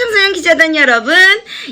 청소년 기자단 여러분,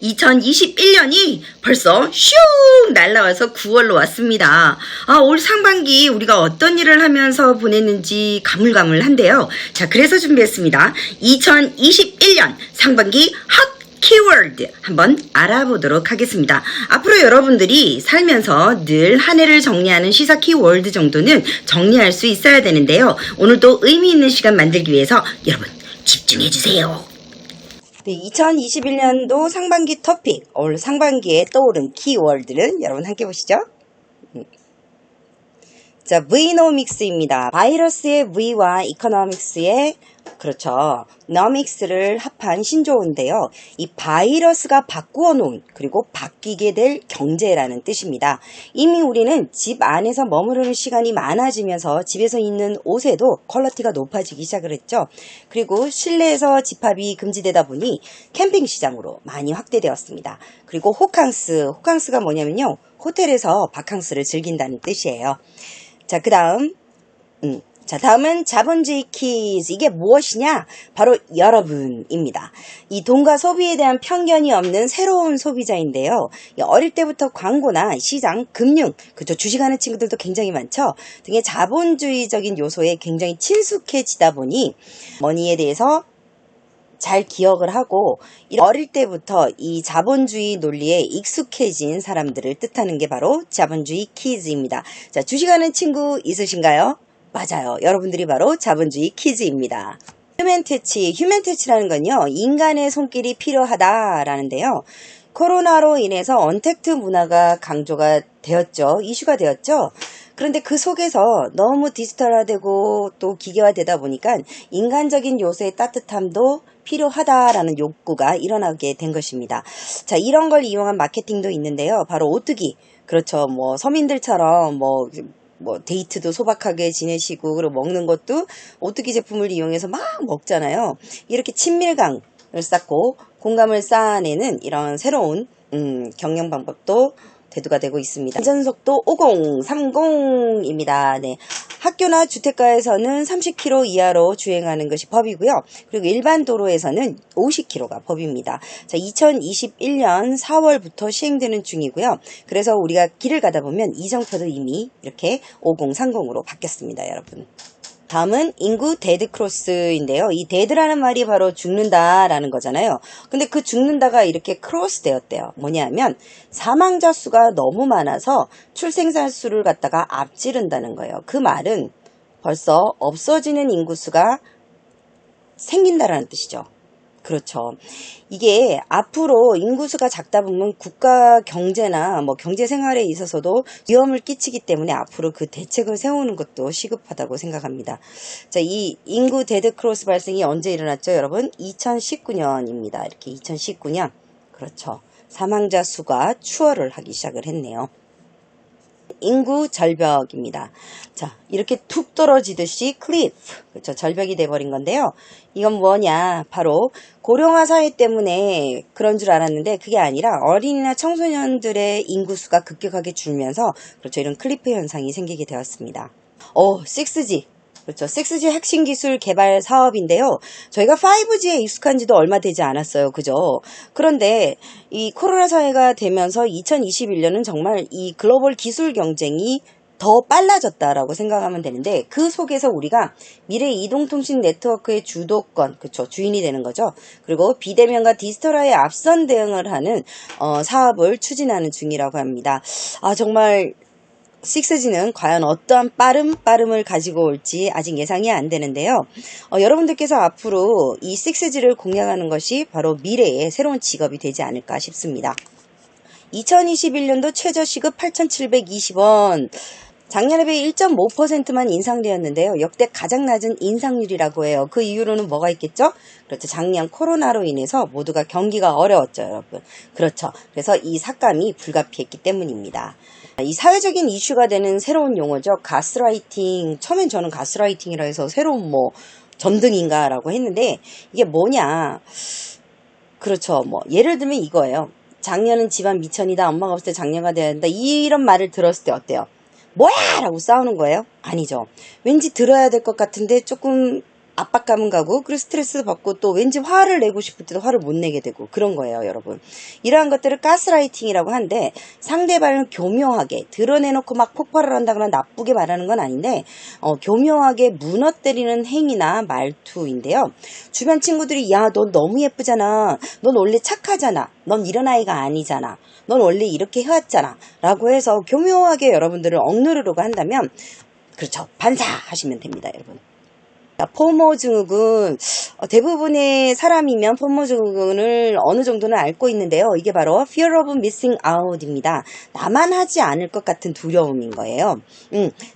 2021년이 벌써 슝 날라와서 9월로 왔습니다. 올 상반기 우리가 어떤 일을 하면서 보냈는지 가물가물한데요. 자, 그래서 준비했습니다. 2021년 상반기 핫 키워드 한번 알아보도록 하겠습니다. 앞으로 여러분들이 살면서 늘 한 해를 정리하는 시사 키워드 정도는 정리할 수 있어야 되는데요. 오늘도 의미 있는 시간 만들기 위해서 여러분 집중해주세요. 네, 2021년도 상반기 토픽, 올 상반기에 떠오른 키워드를 여러분 함께 보시죠. 자, Vnomics입니다. 바이러스의 V와 이코노믹스의 nomics를 합한 신조어인데요. 이 바이러스가 바꾸어 놓은, 그리고 바뀌게 될 경제라는 뜻입니다. 이미 우리는 집 안에서 머무르는 시간이 많아지면서 집에서 입는 옷에도 퀄리티가 높아지기 시작을 했죠. 그리고 실내에서 집합이 금지되다 보니 캠핑 시장으로 많이 확대되었습니다. 그리고 호캉스가 뭐냐면요, 호텔에서 바캉스를 즐긴다는 뜻이에요. 자, 다음은 자본주의 퀴즈. 이게 무엇이냐? 바로 여러분입니다. 이 돈과 소비에 대한 편견이 없는 새로운 소비자인데요. 어릴 때부터 광고나 시장, 금융, 주식하는 친구들도 굉장히 많죠. 등의 자본주의적인 요소에 굉장히 친숙해지다 보니 머니에 대해서 잘 기억을 하고 어릴 때부터 이 자본주의 논리에 익숙해진 사람들을 뜻하는 게 바로 자본주의 키즈입니다. 자, 주식하는 친구 있으신가요? 맞아요. 여러분들이 바로 자본주의 키즈입니다. 휴먼터치라는 건요, 인간의 손길이 필요하다라는데요. 코로나로 인해서 언택트 문화가 강조가 되었죠. 이슈가 되었죠. 그런데 그 속에서 너무 디지털화되고 또 기계화되다 보니까 인간적인 요소의 따뜻함도 필요하다라는 욕구가 일어나게 된 것입니다. 자, 이런 걸 이용한 마케팅도 있는데요. 바로 오뚜기. 그렇죠. 서민들처럼 데이트도 소박하게 지내시고, 그리고 먹는 것도 오뚜기 제품을 이용해서 막 먹잖아요. 이렇게 친밀감을 쌓고 공감을 쌓아내는 이런 새로운 경영 방법도 대두가 되고 있습니다. 안전속도 5030입니다. 네. 학교나 주택가에서는 30km 이하로 주행하는 것이 법이고요. 그리고 일반 도로에서는 50km가 법입니다. 자, 2021년 4월부터 시행되는 중이고요. 그래서 우리가 길을 가다 보면 이정표도 이미 이렇게 5030으로 바뀌었습니다, 여러분. 다음은 인구 데드크로스인데요. 이 데드라는 말이 바로 죽는다라는 거잖아요. 근데 그 죽는다가 이렇게 크로스 되었대요. 뭐냐면 사망자 수가 너무 많아서 출생자 수를 갖다가 앞지른다는 거예요. 그 말은 벌써 없어지는 인구수가 생긴다라는 뜻이죠. 그렇죠. 이게 앞으로 인구수가 작다 보면 국가 경제나 경제 생활에 있어서도 위험을 끼치기 때문에 앞으로 그 대책을 세우는 것도 시급하다고 생각합니다. 자, 이 인구 데드크로스 발생이 언제 일어났죠, 여러분? 2019년입니다. 이렇게 2019년. 그렇죠. 사망자 수가 추월을 하기 시작을 했네요. 인구 절벽입니다. 자, 이렇게 툭 떨어지듯이 클리프, 그렇죠, 절벽이 돼버린 건데요. 이건 뭐냐, 바로 고령화 사회 때문에 그런 줄 알았는데 그게 아니라 어린이나 청소년들의 인구수가 급격하게 줄면서, 그렇죠, 이런 클리프 현상이 생기게 되었습니다. 6G. 그렇죠. 6G 핵심 기술 개발 사업인데요. 저희가 5G에 익숙한 지도 얼마 되지 않았어요. 그죠? 그런데 이 코로나 사회가 되면서 2021년은 정말 이 글로벌 기술 경쟁이 더 빨라졌다라고 생각하면 되는데, 그 속에서 우리가 미래 이동통신 네트워크의 주도권, 그쵸, 주인이 되는 거죠. 그리고 비대면과 디지털화에 앞선 대응을 하는 사업을 추진하는 중이라고 합니다. 정말 6G는 과연 어떠한 빠름을 가지고 올지 아직 예상이 안 되는데요. 여러분들께서 앞으로 이 6G를 공략하는 것이 바로 미래의 새로운 직업이 되지 않을까 싶습니다. 2021년도 최저시급 8,720원. 작년에 비해 1.5%만 인상되었는데요. 역대 가장 낮은 인상률이라고 해요. 그 이유로는 뭐가 있겠죠? 그렇죠. 작년 코로나로 인해서 모두가 경기가 어려웠죠, 여러분. 그렇죠. 그래서 이 삭감이 불가피했기 때문입니다. 이 사회적인 이슈가 되는 새로운 용어죠. 가스라이팅. 처음엔 저는 가스라이팅이라 해서 새로운 전등인가 라고 했는데, 이게 뭐냐. 그렇죠. 예를 들면 이거예요. 작년은 집안 미천이다. 엄마가 없을 때 장녀가 돼야 된다. 이런 말을 들었을 때 어때요? 뭐야! 라고 싸우는 거예요? 아니죠. 왠지 들어야 될 것 같은데 조금 압박감은 가고 그리고 스트레스 받고 또 왠지 화를 내고 싶을 때도 화를 못 내게 되고 그런 거예요, 여러분. 이러한 것들을 가스라이팅이라고 하는데 상대방을 교묘하게 드러내놓고 막 폭발을 한다거나 나쁘게 말하는 건 아닌데 교묘하게 무너뜨리는 행위나 말투인데요. 주변 친구들이 야, 넌 너무 예쁘잖아. 넌 원래 착하잖아. 넌 이런 아이가 아니잖아. 넌 원래 이렇게 해왔잖아. 라고 해서 교묘하게 여러분들을 억누르려고 한다면 그렇죠. 반사하시면 됩니다, 여러분. 포모 증후군, 대부분의 사람이면 포모 증후군을 어느 정도는 앓고 있는데요. 이게 바로 fear of missing out입니다. 나만 하지 않을 것 같은 두려움인 거예요.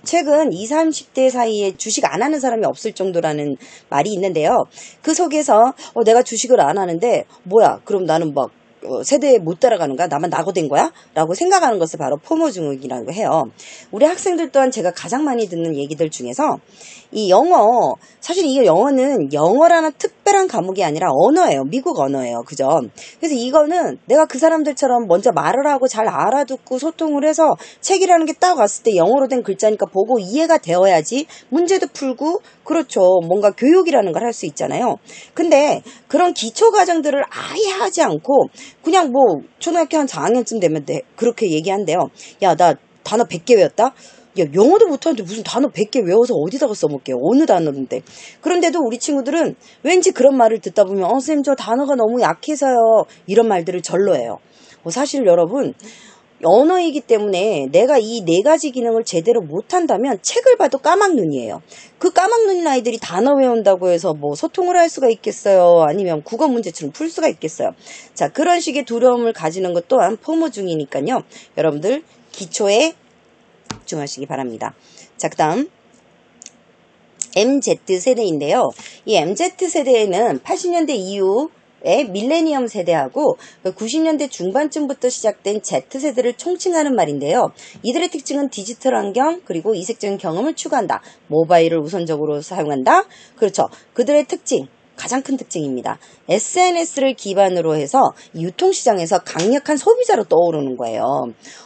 최근 20, 30대 사이에 주식 안 하는 사람이 없을 정도라는 말이 있는데요. 그 속에서 내가 주식을 안 하는데 뭐야, 그럼 나는 막 세대에 못 따라가는가? 나만 낙오된 거야? 라고 생각하는 것을 바로 포모 증후군이라고 해요. 우리 학생들 또한 제가 가장 많이 듣는 얘기들 중에서 이 영어, 사실 이 영어는 영어라는 특별한 과목이 아니라 언어예요. 미국 언어예요. 그죠? 그래서 이거는 내가 그 사람들처럼 먼저 말을 하고 잘 알아듣고 소통을 해서 책이라는 게 딱 왔을 때 영어로 된 글자니까 보고 이해가 되어야지 문제도 풀고 그렇죠. 뭔가 교육이라는 걸 할 수 있잖아요. 근데 그런 기초 과정들을 아예 하지 않고 그냥 뭐 초등학교 한 4학년쯤 되면 그렇게 얘기한대요. 야, 나 단어 100개 외웠다? 야, 영어도 못하는데 무슨 단어 100개 외워서 어디다가 써먹게요? 어느 단어인데. 그런데도 우리 친구들은 왠지 그런 말을 듣다 보면 선생님 저 단어가 너무 약해서요. 이런 말들을 절로 해요. 사실 여러분 언어이기 때문에 내가 이 네 가지 기능을 제대로 못한다면 책을 봐도 까막눈이에요. 그 까막눈인 아이들이 단어 외운다고 해서 뭐 소통을 할 수가 있겠어요? 아니면 국어 문제처럼 풀 수가 있겠어요? 자, 그런 식의 두려움을 가지는 것 또한 포모 중이니까요. 여러분들 기초에 집중하시기 바랍니다. 자, 그 다음 MZ세대인데요. 이 MZ세대에는 80년대 이후에 밀레니엄 세대하고 90년대 중반쯤부터 시작된 Z세대를 총칭하는 말인데요. 이들의 특징은 디지털 환경 그리고 이색적인 경험을 추구한다. 모바일을 우선적으로 사용한다. 그렇죠. 그들의 특징. 가장 큰 특징입니다. SNS를 기반으로 해서 유통시장에서 강력한 소비자로 떠오르는 거예요.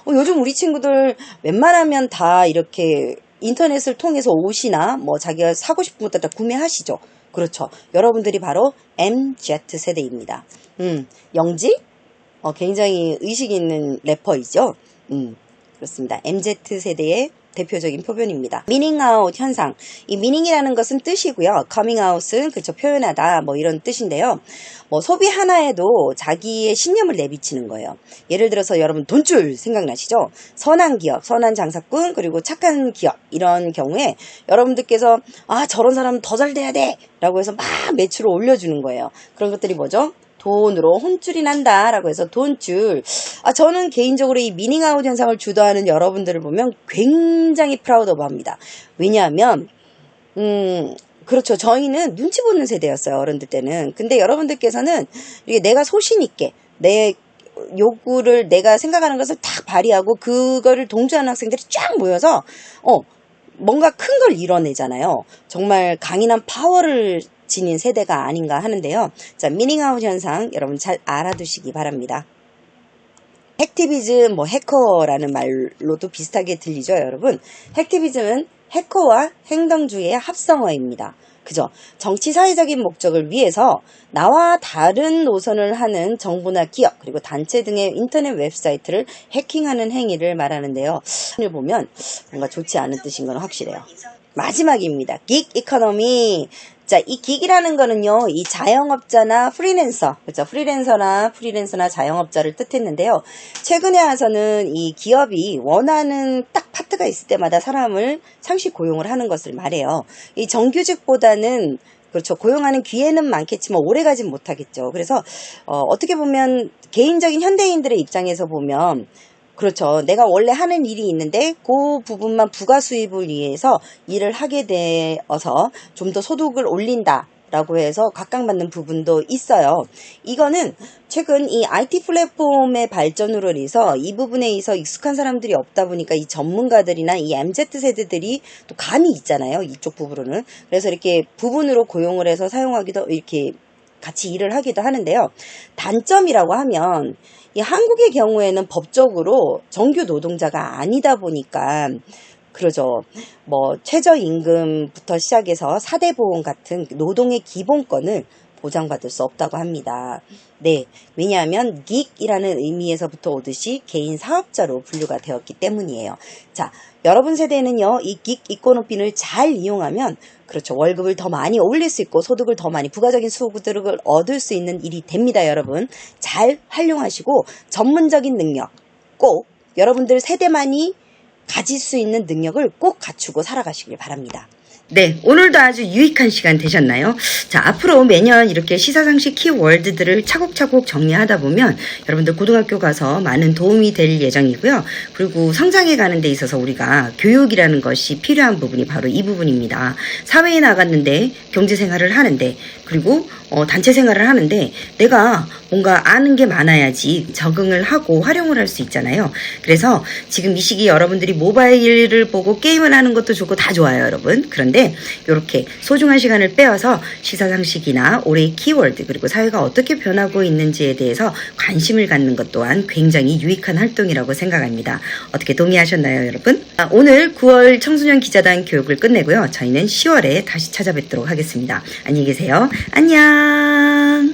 요즘 우리 친구들 웬만하면 다 이렇게 인터넷을 통해서 옷이나 뭐 자기가 사고 싶은 것들 다 구매하시죠. 그렇죠. 여러분들이 바로 MZ세대입니다. 영지? 굉장히 의식 있는 래퍼이죠. 그렇습니다. MZ세대의 대표적인 표현입니다. 미닝아웃 현상. 이 미닝이라는 것은 뜻이고요. 커밍아웃은 그쵸 표현하다 뭐 이런 뜻인데요. 뭐 소비 하나에도 자기의 신념을 내비치는 거예요. 예를 들어서 여러분 돈줄 생각나시죠? 선한 기업, 선한 장사꾼 그리고 착한 기업 이런 경우에 여러분들께서 아 저런 사람은 더 잘 돼야 돼 라고 해서 막 매출을 올려주는 거예요. 그런 것들이 뭐죠? 돈으로 혼줄이 난다 라고 해서 돈줄. 저는 개인적으로 이 미닝아웃 현상을 주도하는 여러분들을 보면 굉장히 프라우드업합니다. 왜냐하면 그렇죠. 저희는 눈치 보는 세대였어요. 어른들 때는. 근데 여러분들께서는 이게 내가 소신 있게 내 요구를 내가 생각하는 것을 딱 발휘하고 그거를 동조하는 학생들이 쫙 모여서 뭔가 큰 걸 이뤄내잖아요. 정말 강인한 파워를 지닌 세대가 아닌가 하는데요. 자, 미닝아웃 현상 여러분 잘 알아두시기 바랍니다. 핵티비즘, 해커라는 말로도 비슷하게 들리죠, 여러분? 핵티비즘은 해커와 행동주의의 합성어입니다. 그죠? 정치 사회적인 목적을 위해서 나와 다른 노선을 하는 정부나 기업 그리고 단체 등의 인터넷 웹사이트를 해킹하는 행위를 말하는데요. 오늘 보면 뭔가 좋지 않은 뜻인 건 확실해요. 마지막입니다. 긱 이코노미. 자, 이 긱이라는 거는요, 이 자영업자나 프리랜서, 그렇죠? 프리랜서나 자영업자를 뜻했는데요. 최근에 와서는 이 기업이 원하는 딱 파트가 있을 때마다 사람을 상시 고용을 하는 것을 말해요. 이 정규직보다는 그렇죠. 고용하는 기회는 많겠지만 오래 가진 못하겠죠. 그래서 어떻게 보면 개인적인 현대인들의 입장에서 보면 그렇죠. 내가 원래 하는 일이 있는데 그 부분만 부가 수입을 위해서 일을 하게 되어서 좀 더 소득을 올린다라고 해서 각광받는 부분도 있어요. 이거는 최근 이 IT 플랫폼의 발전으로 인해서 이 부분에 있어 익숙한 사람들이 없다 보니까 이 전문가들이나 이 MZ세대들이 또 감이 있잖아요. 이쪽 부분으로는. 그래서 이렇게 부분으로 고용을 해서 사용하기도 이렇게 같이 일을 하기도 하는데요. 단점이라고 하면 이 한국의 경우에는 법적으로 정규 노동자가 아니다 보니까 그러죠. 뭐 최저임금부터 시작해서 4대 보험 같은 노동의 기본권을 보장받을 수 없다고 합니다. 네, 왜냐하면 gig이라는 의미에서부터 오듯이 개인 사업자로 분류가 되었기 때문이에요. 자, 여러분 세대는요, 이 gig 이권오핀을 잘 이용하면 그렇죠. 월급을 더 많이 올릴 수 있고 소득을 더 많이 부가적인 수익을 얻을 수 있는 일이 됩니다. 여러분 잘 활용하시고 전문적인 능력 꼭 여러분들 세대만이 가질 수 있는 능력을 꼭 갖추고 살아가시길 바랍니다. 네, 오늘도 아주 유익한 시간 되셨나요? 자, 앞으로 매년 이렇게 시사상식 키워드들을 차곡차곡 정리하다 보면 여러분들 고등학교 가서 많은 도움이 될 예정이고요. 그리고 성장해 가는 데 있어서 우리가 교육이라는 것이 필요한 부분이 바로 이 부분입니다. 사회에 나갔는데 경제생활을 하는데 그리고 단체 생활을 하는데 내가 뭔가 아는 게 많아야지 적응을 하고 활용을 할 수 있잖아요. 그래서 지금 이 시기 여러분들이 모바일을 보고 게임을 하는 것도 좋고 다 좋아요, 여러분. 그런데 이렇게 소중한 시간을 빼어서 시사상식이나 올해의 키워드 그리고 사회가 어떻게 변하고 있는지에 대해서 관심을 갖는 것 또한 굉장히 유익한 활동이라고 생각합니다. 어떻게 동의하셨나요, 여러분? 오늘 9월 청소년 기자단 교육을 끝내고요. 저희는 10월에 다시 찾아뵙도록 하겠습니다. 안녕히 계세요. 안녕.